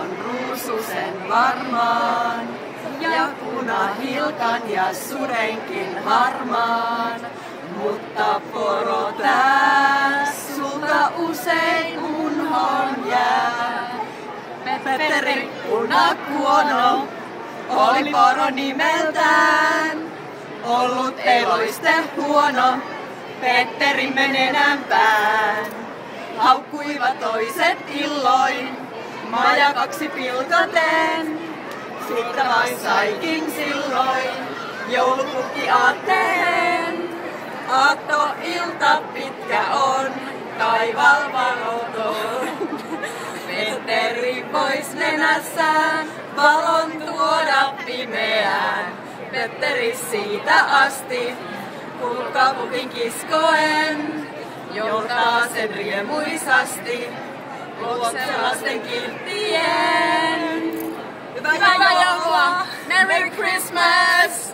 on ruususen varmaan. Ja punahilkan ja sudenkin harmaan. Mutta poro tää sulta usein unhoon jää. Petteri Punakuono oli poro nimeltään. Ollut eloiste huono, Petteri nenän pään. Haukkuivat toiset illoin, majakaksi pilkaten. Siitä vain saikin silloin, joulupukki aatteen. Aattoilta pitkä on, taivaalla valoton. Petteri pois nenässään, valon tuoda pimeään. Petteri siitä asti, pulkkapukin kiskoen, johtaa sen riemuisasti, luokse lasten kilttien. Hyvää joulua! Merry Christmas!